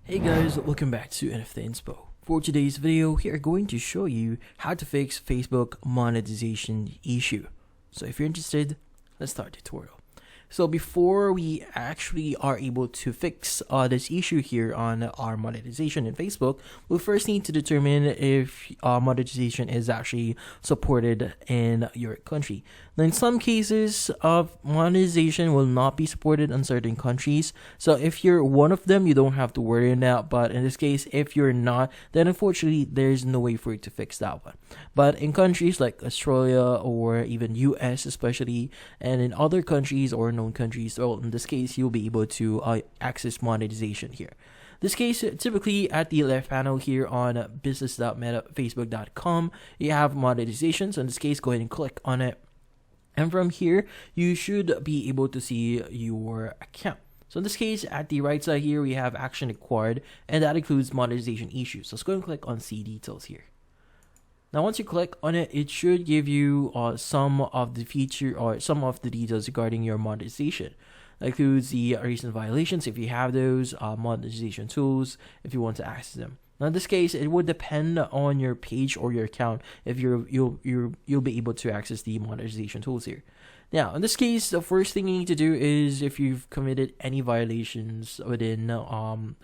Hey guys, welcome back to NFT Inspo. For today's video, we are going to show you how to fix Facebook monetization issue. So if you're interested, let's start the tutorial. So before we actually are able to fix this issue here on our monetization in Facebook, we first need to determine if monetization is actually supported in your country. Now, in some cases, monetization will not be supported in certain countries. So if you're one of them, you don't have to worry about. But in this case, if you're not, then unfortunately, there's no way for you to fix that one. But in countries like Australia or even US especially, and in other countries or known countries, well, in this case, you'll be able to access monetization here. This case, typically at the left panel here on business.metafacebook.com, you have monetization. So in this case, go ahead and click on it. And from here, you should be able to see your account. So in this case, at the right side here, we have action required, and that includes monetization issues. So let's go and click on see details here. Now, once you click on it, it should give you some of the feature or some of the details regarding your monetization. That includes the recent violations, if you have those, monetization tools, if you want to access them. Now, in this case, it would depend on your page or your account if you'll be able to access the monetization tools here. Now, in this case, the first thing you need to do is if you've committed any violations within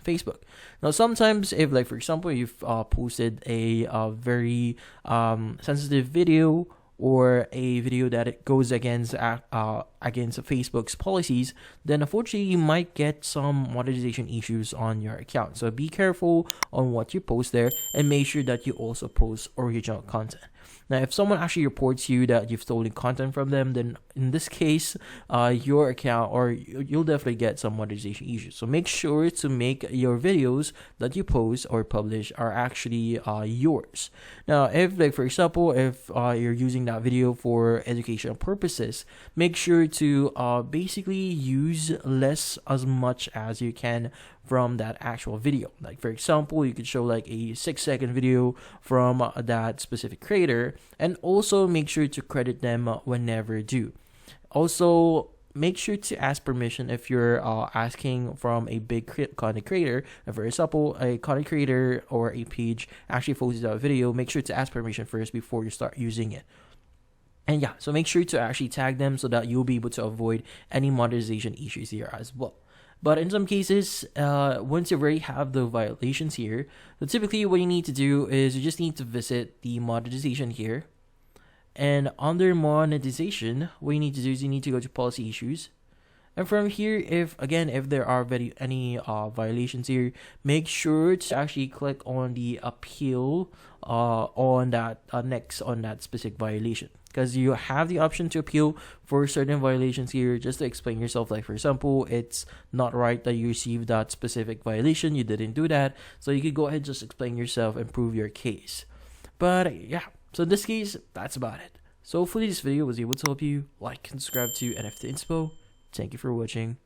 Facebook. Now, sometimes if, like, for example, you've posted a very sensitive video or a video that it goes against Facebook's policies, then unfortunately you might get some monetization issues on your account. So be careful on what you post there and make sure that you also post original content. Now, if someone actually reports you that you've stolen content from them, then in this case, your account or you'll definitely get some monetization issues. So make sure to make your videos that you post or publish are actually yours. Now, if, like, for example, if you're using that video for educational purposes, make sure to basically use less as much as you can from that actual video. Like, for example, you could show like a 6-second video from that specific creator, and also make sure to credit them whenever due. Also, make sure to ask permission if you're asking from a big content creator. For example, a content creator or a page actually posts a video, make sure to ask permission first before you start using it. And yeah, so make sure to actually tag them so that you'll be able to avoid any monetization issues here as well. But in some cases, once you already have the violations here, so typically what you need to do is you just need to visit the monetization here. And under monetization, what you need to do is you need to go to policy issues. And from here, if there are any violations here, make sure to actually click on the appeal on that next on that specific violation, because you have the option to appeal for certain violations here. Just to explain yourself, like, for example, it's not right that you received that specific violation, you didn't do that, so you could go ahead and just explain yourself and prove your case. But yeah, so in this case, that's about it. So hopefully this video was able to help you. Like and subscribe to NFT Inspo. Thank you for watching.